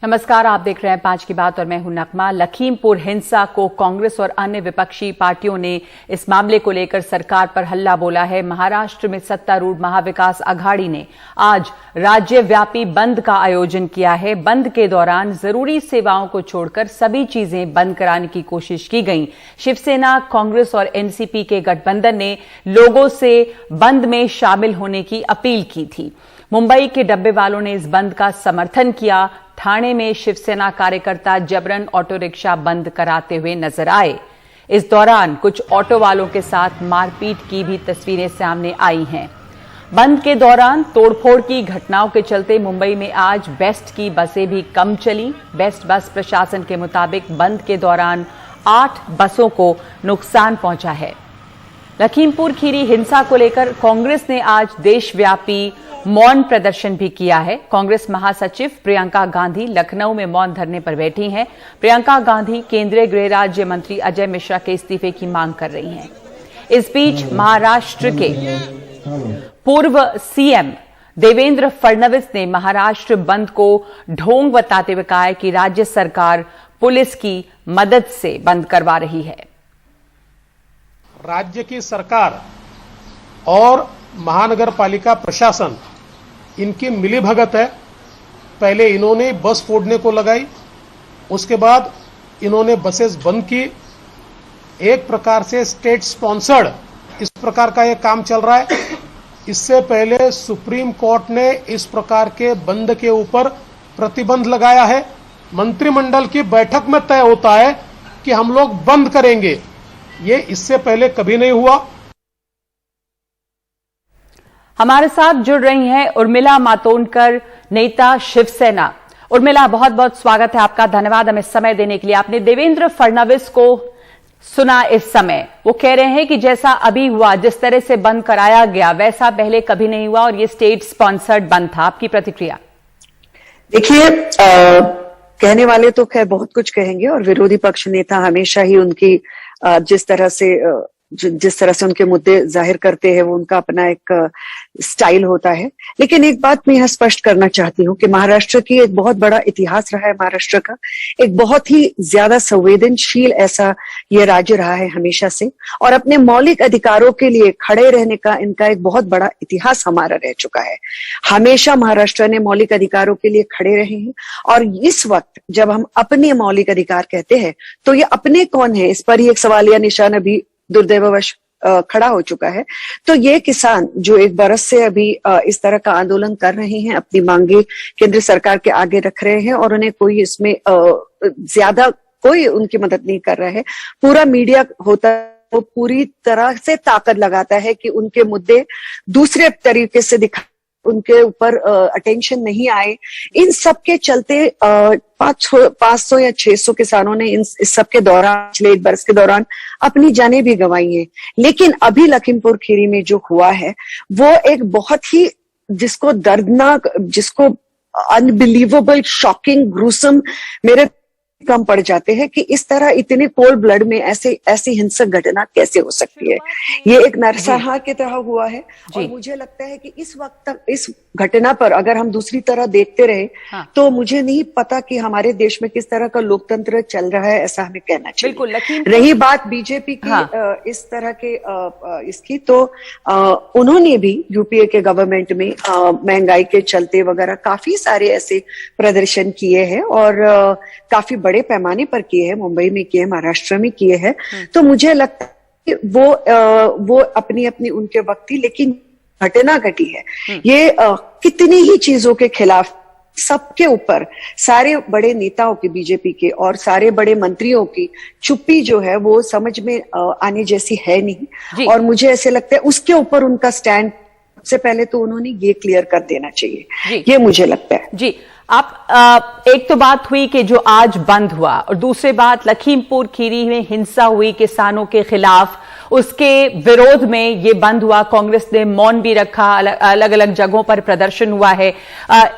नमस्कार, आप देख रहे हैं 5 की बात और मैं हूं नकमा। लखीमपुर हिंसा को कांग्रेस और अन्य विपक्षी पार्टियों ने इस मामले को लेकर सरकार पर हल्ला बोला है। महाराष्ट्र में सत्तारूढ़ महाविकास आघाड़ी ने आज राज्यव्यापी बंद का आयोजन किया है। बंद के दौरान जरूरी सेवाओं को छोड़कर सभी चीजें बंद कराने की कोशिश की गई। शिवसेना, कांग्रेस और एनसीपी के गठबंधन ने लोगों से बंद में शामिल होने की अपील की थी। मुंबई के डब्बे वालों ने इस बंद का समर्थन किया। ठाणे में शिवसेना कार्यकर्ता जबरन ऑटो रिक्शा बंद कराते हुए नजर आए। इस दौरान कुछ ऑटो वालों के साथ मारपीट की भी तस्वीरें सामने आई हैं। बंद के दौरान तोड़फोड़ की घटनाओं के चलते मुंबई में आज बेस्ट की बसें भी कम चली। बेस्ट बस प्रशासन के मुताबिक बंद के दौरान 8 बसों को नुकसान पहुंचा है। लखीमपुर खीरी हिंसा को लेकर कांग्रेस ने आज देशव्यापी मौन प्रदर्शन भी किया है। कांग्रेस महासचिव प्रियंका गांधी लखनऊ में मौन धरने पर बैठी हैं। प्रियंका गांधी केंद्रीय गृह राज्य मंत्री अजय मिश्रा के इस्तीफे की मांग कर रही हैं। इस बीच महाराष्ट्र के पूर्व सीएम देवेंद्र फडणवीस ने महाराष्ट्र बंद को ढोंग बताते हुए कहा है कि राज्य सरकार पुलिस की मदद से बंद करवा रही है। राज्य की सरकार और महानगर पालिका प्रशासन इनकी मिलीभगत है। पहले इन्होंने बस फोड़ने को लगाई, उसके बाद इन्होंने बसेस बंद की। एक प्रकार से स्टेट स्पॉन्सर्ड इस प्रकार का ये काम चल रहा है। इससे पहले सुप्रीम कोर्ट ने इस प्रकार के बंद के ऊपर प्रतिबंध लगाया है। मंत्रिमंडल की बैठक में तय होता है कि हम लोग बंद करेंगे। ये इससे पहले कभी नहीं हुआ। हमारे साथ जुड़ रही हैं उर्मिला मातोंडकर, नेता शिवसेना। उर्मिला, बहुत बहुत स्वागत है आपका। धन्यवाद हमें समय देने के लिए। आपने देवेंद्र फडणवीस को सुना इस समय, वो कह रहे हैं कि जैसा अभी हुआ, जिस तरह से बंद कराया गया, वैसा पहले कभी नहीं हुआ और ये स्टेट स्पॉन्सर्ड बंद था। आपकी प्रतिक्रिया? देखिए, कहने वाले तो खैर बहुत कुछ कहेंगे और विरोधी पक्ष नेता हमेशा ही उनकी जिस तरह से उनके मुद्दे जाहिर करते हैं वो उनका अपना एक स्टाइल होता है। लेकिन एक बात मैं यहाँ स्पष्ट करना चाहती हूँ कि महाराष्ट्र की एक बहुत बड़ा इतिहास रहा है। महाराष्ट्र का एक बहुत ही ज्यादा संवेदनशील ऐसा ये राज्य रहा है हमेशा से, और अपने मौलिक अधिकारों के लिए खड़े रहने का इनका एक बहुत बड़ा इतिहास हमारा रह चुका है। हमेशा महाराष्ट्र ने मौलिक अधिकारों के लिए खड़े रहे हैं, और इस वक्त जब हम अपने मौलिक अधिकार कहते हैं तो ये अपने कौन है, इस पर ही एक सवालिया निशान अभी दुर्दैववश खड़ा हो चुका है। तो ये किसान जो 1 बरस से अभी इस तरह का आंदोलन कर रहे हैं, अपनी मांगे केंद्र सरकार के आगे रख रहे हैं, और उन्हें कोई इसमें ज्यादा कोई उनकी मदद नहीं कर रहा है। पूरा मीडिया होता है वो पूरी तरह से ताकत लगाता है कि उनके मुद्दे दूसरे तरीके से उनके ऊपर अटेंशन नहीं आए। इन सब के चलते 500 या 600 किसानों ने इस सब के दौरान, पिछले 1 बरस के दौरान अपनी जानें भी गंवाई हैं। लेकिन अभी लखीमपुर खीरी में जो हुआ है वो एक बहुत ही जिसको दर्दनाक, जिसको अनबिलीवेबल, शॉकिंग, ग्रूसम मेरे कम पड़ जाते हैं कि इस तरह इतने कोल्ड ब्लड में ऐसी हिंसक घटना कैसे हो सकती है। ये एक नरसंहार की तरह हुआ है, और मुझे लगता है कि इस वक्त तक इस घटना पर अगर हम दूसरी तरह देखते रहे तो मुझे नहीं पता कि हमारे देश में किस तरह का लोकतंत्र चल रहा है, ऐसा हमें कहना चाहिए। बिल्कुल। रही बात बीजेपी की इस तरह के इसकी, तो उन्होंने भी यूपीए के गवर्नमेंट में महंगाई के चलते वगैरह काफी सारे ऐसे प्रदर्शन किए हैं, और काफी बड़े पैमाने पर किए हैं। मुंबई में किए, महाराष्ट्र में किए हैं। तो मुझे लगता है कि वो अपनी अपनी उनके वक्त थी, लेकिन घटना घटी है ये कितनी ही चीजों के खिलाफ, सबके ऊपर सारे बड़े नेताओं की, बीजेपी के और सारे बड़े मंत्रियों की चुप्पी जो है वो समझ में आने जैसी है नहीं। और मुझे ऐसे लगता है उसके ऊपर उनका स्टैंड सबसे पहले तो उन्होंने ये क्लियर कर देना चाहिए, ये मुझे लगता है। जी, आप एक तो बात हुई कि जो आज बंद हुआ, और दूसरी बात लखीमपुर खीरी में हिंसा हुई किसानों के खिलाफ, उसके विरोध में ये बंद हुआ। कांग्रेस ने मौन भी रखा, अलग अलग जगहों पर प्रदर्शन हुआ है।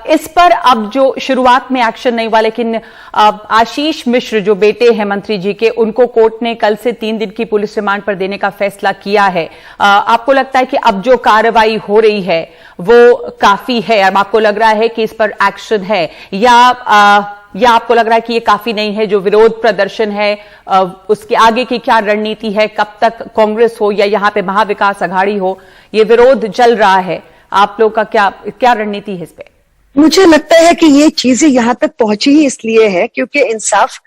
इस पर अब जो शुरुआत में एक्शन नहीं हुआ, लेकिन आशीष मिश्र जो बेटे हैं मंत्री जी के, उनको कोर्ट ने कल से 3 दिन की पुलिस रिमांड पर देने का फैसला किया है। आपको लगता है कि अब जो कार्रवाई हो रही है वो काफी है? अब आपको लग रहा है कि इस पर एक्शन है, या या आपको लग रहा है कि ये काफी नहीं है? जो विरोध प्रदर्शन है उसके आगे की क्या रणनीति है? कब तक कांग्रेस हो या यहाँ पे महाविकास अघाड़ी हो, ये विरोध चल रहा है, आप लोग का क्या रणनीति है इस पे? मुझे लगता है कि ये चीजें यहाँ तक पहुंची ही इसलिए है क्योंकि इंसाफ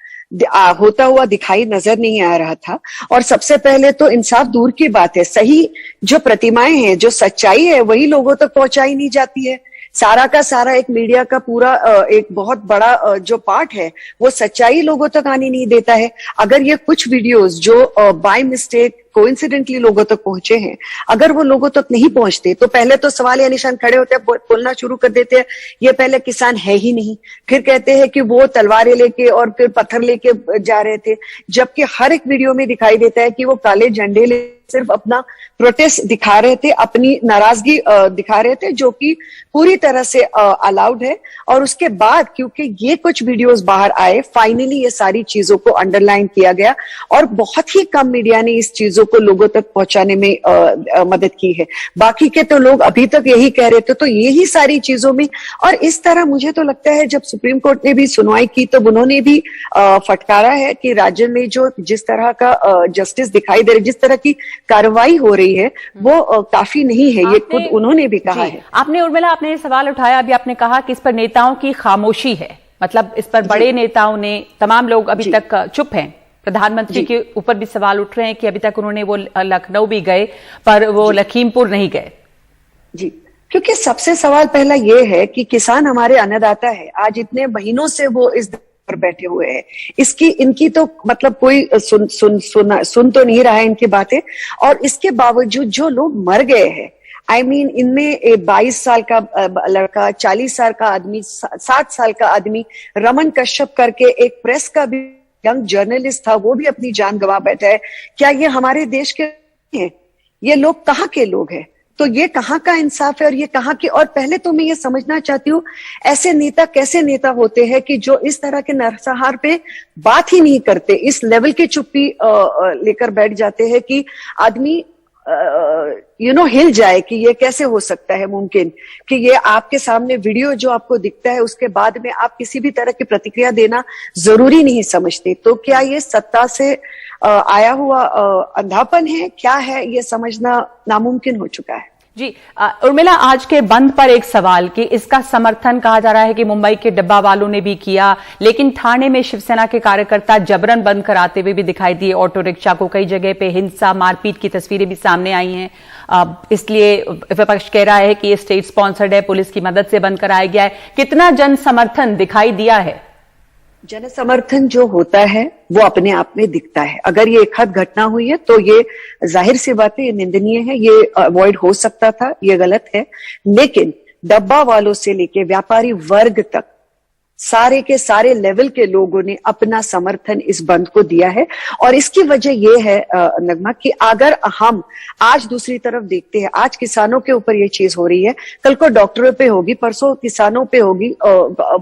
होता हुआ दिखाई नजर नहीं आ रहा था। और सबसे पहले तो इंसाफ दूर की बात है, सही जो प्रतिमाएं हैं, जो सच्चाई है, वही लोगों तक पहुंचाई नहीं जाती है। सारा का सारा एक मीडिया का पूरा एक बहुत बड़ा जो पार्ट है वो सच्चाई लोगों तक आने नहीं देता है। अगर ये कुछ वीडियोस जो बाय मिस्टेक कोइंसिडेंटली लोगों तक पहुंचे हैं, अगर वो लोगों तक नहीं पहुंचते तो पहले तो सवाल या निशान खड़े होते हैं, बोलना शुरू कर देते हैं ये पहले किसान है ही नहीं, फिर कहते हैं कि वो तलवारें लेके और फिर पत्थर लेके जा रहे थे, जबकि हर एक वीडियो में दिखाई देता है कि वो काले झंडे ले सिर्फ अपना प्रोटेस्ट दिखा रहे थे, अपनी नाराजगी दिखा रहे थे, जो कि पूरी तरह से अलाउड है। और उसके बाद क्योंकि ये कुछ वीडियोस बाहर आए, फाइनली ये सारी चीजों को अंडरलाइन किया गया और बहुत ही कम मीडिया ने इस चीजों को लोगों तक पहुंचाने में मदद की है। बाकी के तो लोग अभी तक यही कह रहे थे, तो यही सारी चीजों में। और इस तरह मुझे तो लगता है जब सुप्रीम कोर्ट ने भी सुनवाई की तो उन्होंने भी फटकारा है कि राज्य में जो जिस तरह का जस्टिस दिखाई दे रहा है, जिस तरह की कार्रवाई हो रही है वो काफी नहीं है, ये खुद उन्होंने भी कहा है। आपने उर्मिला आपने ये सवाल उठाया, अभी आपने कहा कि इस पर नेताओं की खामोशी है, मतलब इस पर बड़े नेताओं ने, तमाम लोग अभी तक चुप हैं। प्रधानमंत्री के ऊपर भी सवाल उठ रहे हैं कि अभी तक उन्होंने वो लखनऊ भी गए पर वो लखीमपुर नहीं गए। जी, क्योंकि सबसे सवाल पहला ये है कि किसान हमारे अन्नदाता है, आज इतने महीनों से वो इस पर बैठे हुए हैं, इनकी तो मतलब कोई सुन तो नहीं रहा है इनकी बातें। और इसके बावजूद जो लोग मर गए हैं, इनमें 22 साल का लड़का, 40 साल का आदमी, 60 साल का आदमी, रमन कश्यप करके एक प्रेस का भी यंग जर्नलिस्ट था, वो भी अपनी जान गंवा बैठा है। क्या ये हमारे देश के हैं? ये लोग कहाँ के लोग हैं? तो ये कहाँ का इंसाफ है और ये कहाँ की? और पहले तो मैं ये समझना चाहती हूँ ऐसे नेता कैसे नेता होते हैं कि जो इस तरह के नरसंहार पे बात ही नहीं करते, इस लेवल की चुप्पी लेकर बैठ जाते हैं कि आदमी हिल जाए कि ये कैसे हो सकता है मुमकिन कि ये आपके सामने वीडियो जो आपको दिखता है उसके बाद में आप किसी भी तरह की प्रतिक्रिया देना जरूरी नहीं समझते। तो क्या ये सत्ता से आया हुआ अंधापन है, क्या है, ये समझना नामुमकिन हो चुका है। जी उर्मिला, आज के बंद पर एक सवाल कि इसका समर्थन कहा जा रहा है कि मुंबई के डब्बा वालों ने भी किया, लेकिन ठाणे में शिवसेना के कार्यकर्ता जबरन बंद कराते हुए भी दिखाई दिए ऑटो रिक्शा को। कई जगह पे हिंसा मारपीट की तस्वीरें भी सामने आई हैं। इसलिए विपक्ष कह रहा है कि ये स्टेट स्पॉन्सर्ड है, पुलिस की मदद से बंद कराया गया है। कितना जन समर्थन दिखाई दिया है? जन समर्थन जो होता है वो अपने आप में दिखता है। अगर ये एक हद घटना हुई है तो ये जाहिर सी बात है, ये निंदनीय है, ये अवॉइड हो सकता था, ये गलत है। लेकिन डब्बा वालों से लेके व्यापारी वर्ग तक सारे के सारे लेवल के लोगों ने अपना समर्थन इस बंद को दिया है। और इसकी वजह यह है नगमा कि अगर हम आज दूसरी तरफ देखते हैं, आज किसानों के ऊपर ये चीज हो रही है, कल को डॉक्टरों पे होगी, परसों किसानों पे होगी,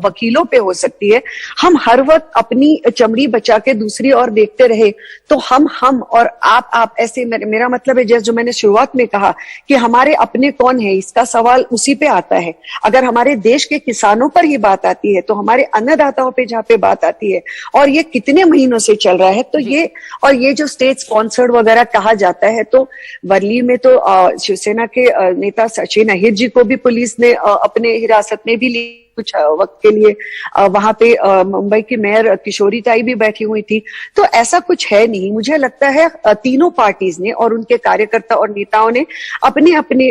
वकीलों पे हो सकती है। हम हर वक्त अपनी चमड़ी बचा के दूसरी ओर देखते रहे तो हम और आप ऐसे, मेरा मतलब है जैसे जो मैंने शुरुआत में कहा कि हमारे अपने कौन है, इसका सवाल उसी पे आता है। अगर हमारे देश के किसानों पर ये बात आती है तो हमारे अन्नदाताओं पे जहाँ पे बात आती है, और ये कितने महीनों से चल रहा है, तो ये जो स्टेट स्पॉन्सर्ड वगैरह कहा जाता है, तो वर्ली में तो शिवसेना के नेता सचिन अहिर जी को भी पुलिस ने अपने हिरासत में भी ली कुछ वक्त के लिए। वहां पे मुंबई की मेयर किशोरी ताई भी बैठी हुई थी। तो ऐसा कुछ है नहीं। मुझे लगता है तीनों पार्टीज ने और उनके कार्यकर्ता और नेताओं ने अपने अपने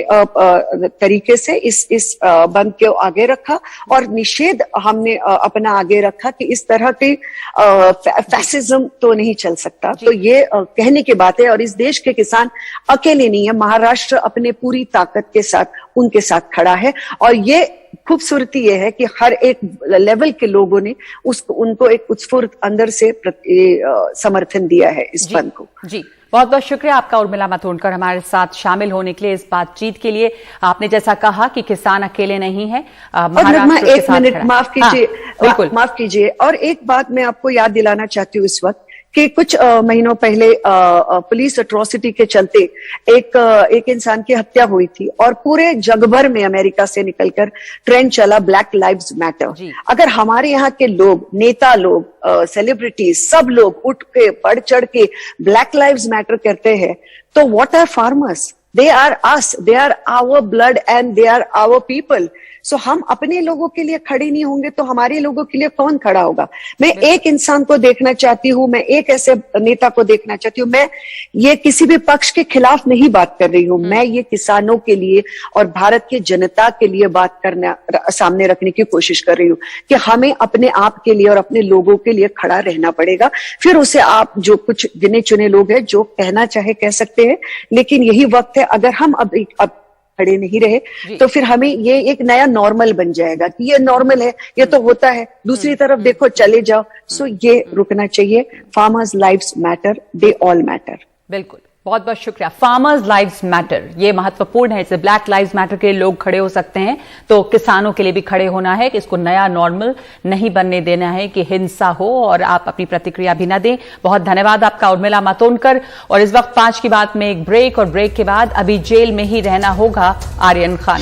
तरीके से इस बंद को आगे रखा और निषेध हमने अपना आगे रखा कि इस तरह के फैसिज्म तो नहीं चल सकता। तो ये कहने की बात है और इस देश के किसान अकेले नहीं है, महाराष्ट्र अपने पूरी ताकत के साथ उनके साथ खड़ा है। और ये खूबसूरती ये है कि हर एक लेवल के लोगों ने उनको एक उत्स्फूर्त अंदर से समर्थन दिया है इस बंद को। जी बहुत बहुत शुक्रिया आपका उर्मिला मातोंडकर हमारे साथ शामिल होने के लिए, इस बातचीत के लिए। आपने जैसा कहा कि किसान अकेले नहीं है, महाराष्ट्र एक मिनट माफ कीजिए, माफ कीजिए। और एक बात मैं आपको याद दिलाना चाहती हूँ इस वक्त कि कुछ महीनों पहले पुलिस अट्रॉसिटी के चलते एक इंसान की हत्या हुई थी और पूरे जग भर में अमेरिका से निकलकर ट्रेंड चला ब्लैक लाइव्स मैटर। अगर हमारे यहाँ के लोग, नेता लोग, सेलिब्रिटीज, सब लोग उठ के बढ़ चढ़ के ब्लैक लाइव्स मैटर करते हैं, तो what are farmers? They are us, they are our blood and they are our people. So हम अपने लोगों के लिए खड़े नहीं होंगे तो हमारे लोगों के लिए कौन खड़ा होगा? मैं एक इंसान को देखना चाहती हूँ, मैं एक ऐसे नेता को देखना चाहती हूँ। मैं ये किसी भी पक्ष के खिलाफ नहीं बात कर रही हूँ, मैं ये किसानों के लिए और भारत की जनता के लिए बात करना, सामने रखने की कोशिश कर रही हूँ कि हमें अपने आप के लिए और अपने लोगों के लिए खड़ा रहना पड़ेगा। फिर उसे आप जो कुछ गिने चुने लोग हैं जो कहना चाहे कह सकते हैं, लेकिन यही वक्त है, अगर हम अब खड़े नहीं रहे तो फिर हमें ये एक नया नॉर्मल बन जाएगा कि ये नॉर्मल है, ये तो होता है, दूसरी तरफ देखो चले जाओ। सो ये रुकना चाहिए। Farmers lives matter, they all matter. बिल्कुल, बहुत बहुत शुक्रिया। फार्मर्स लाइव्स मैटर, ये महत्वपूर्ण है। इससे ब्लैक लाइव्स मैटर के लोग खड़े हो सकते हैं तो किसानों के लिए भी खड़े होना है कि इसको नया नॉर्मल नहीं बनने देना है कि हिंसा हो। और आप अपनी प्रतिक्रिया भी न दें। बहुत धन्यवाद आपका उर्मिला मातोंडकर। और इस वक्त 5 की बात में एक ब्रेक, और ब्रेक के बाद अभी जेल में ही रहना होगा आर्यन खान।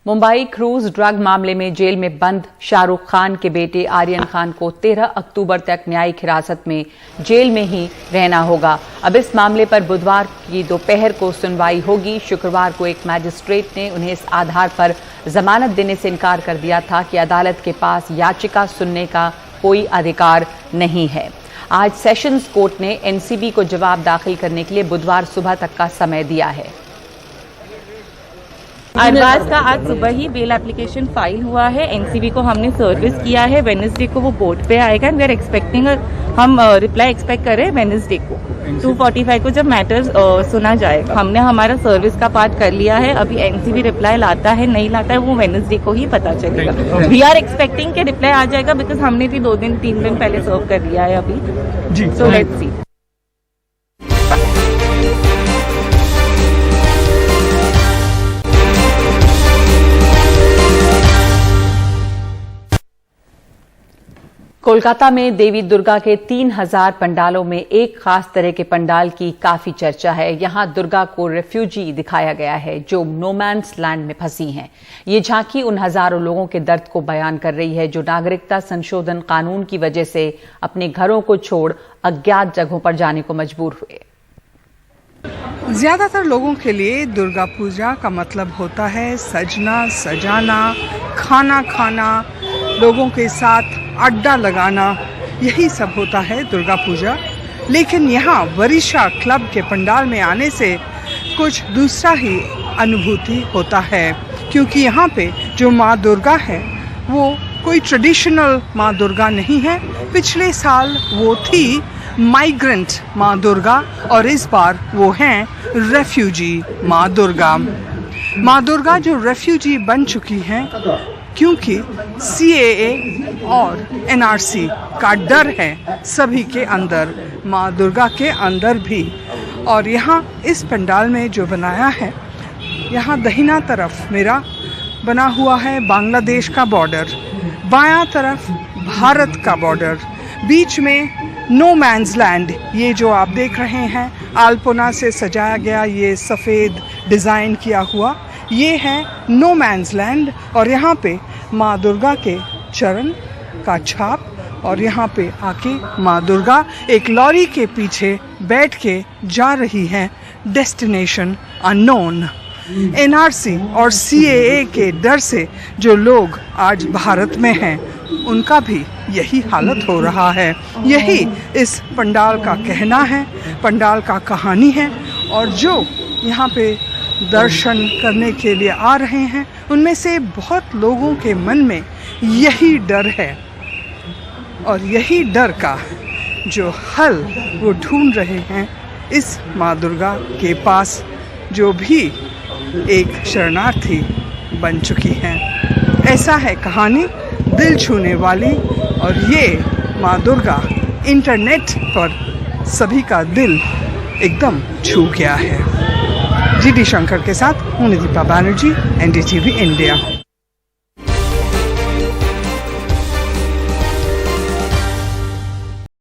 मुंबई क्रूज ड्रग मामले में जेल में बंद शाहरुख खान के बेटे आर्यन खान को 13 अक्टूबर तक न्यायिक हिरासत में जेल में ही रहना होगा। अब इस मामले पर बुधवार की दोपहर को सुनवाई होगी। शुक्रवार को एक मैजिस्ट्रेट ने उन्हें इस आधार पर जमानत देने से इनकार कर दिया था कि अदालत के पास याचिका सुनने का कोई अधिकार नहीं है। आज सेशंस कोर्ट ने एनसीबी को जवाब दाखिल करने के लिए बुधवार सुबह तक का समय दिया है। अरबाज का आज सुबह ही बेल एप्लीकेशन फाइल हुआ है। एनसीबी को हमने सर्विस किया है। वेडनेसडे को वो बोर्ड पे आएगा। वी आर एक्सपेक्टिंग, हम रिप्लाई एक्सपेक्ट कर रहे हैं वेडनेसडे को 2:45 को जब मैटर सुना जाएगा। हमने हमारा सर्विस का पार्ट कर लिया है। अभी एनसीबी रिप्लाई लाता है नहीं लाता है वो वेडनेसडे को ही पता चलेगा। वी आर एक्सपेक्टिंग कि रिप्लाई आ जाएगा बिकॉज हमने भी 2-3 दिन पहले सर्व कर लिया है अभी। So let's see. कोलकाता में देवी दुर्गा के 3000 पंडालों में एक खास तरह के पंडाल की काफी चर्चा है। यहां दुर्गा को रेफ्यूजी दिखाया गया है जो नोमैन्स लैंड में फंसी हैं। ये झांकी उन हजारों लोगों के दर्द को बयान कर रही है जो नागरिकता संशोधन कानून की वजह से अपने घरों को छोड़ अज्ञात जगहों पर जाने को मजबूर हुए। ज्यादातर लोगों के लिए दुर्गा पूजा का मतलब होता है सजना, सजाना, खाना खाना, लोगों के साथ अड्डा लगाना, यही सब होता है दुर्गा पूजा। लेकिन यहाँ वरिशा क्लब के पंडाल में आने से कुछ दूसरा ही अनुभूति होता है, क्योंकि यहाँ पे जो माँ दुर्गा है वो कोई ट्रेडिशनल माँ दुर्गा नहीं है। पिछले साल वो थी माइग्रेंट माँ दुर्गा और इस बार वो हैं रेफ्यूजी माँ दुर्गा। माँ दुर्गा जो रेफ्यूजी बन चुकी हैं क्योंकि CAA और NRC का डर है सभी के अंदर, माँ दुर्गा के अंदर भी। और यहाँ इस पंडाल में जो बनाया है, यहाँ दहिना तरफ मेरा बना हुआ है बांग्लादेश का बॉर्डर, बायां तरफ भारत का बॉर्डर, बीच में नो मैन्स लैंड। ये जो आप देख रहे हैं अल्पना से सजाया गया ये सफ़ेद डिज़ाइन किया हुआ, ये है नो मैन्स लैंड। और यहाँ पे माँ दुर्गा के चरण का छाप, और यहाँ पे आके माँ दुर्गा एक लॉरी के पीछे बैठ के जा रही हैं डेस्टिनेशन अननोन। NRC और CAA के डर से जो लोग आज भारत में हैं उनका भी यही हालत हो रहा है। यही इस पंडाल का कहना है, पंडाल का कहानी है। और जो यहाँ पे दर्शन करने के लिए आ रहे हैं उनमें से बहुत लोगों के मन में यही डर है, और यही डर का जो हल वो ढूंढ रहे हैं इस माँ दुर्गा के पास, जो भी एक शरणार्थी बन चुकी हैं। ऐसा है कहानी, दिल छूने वाली। और ये माँ दुर्गा इंटरनेट पर सभी का दिल एकदम छू गया है। GD शंकर के साथ हूं निदीपा बनर्जी, NDTV इंडिया।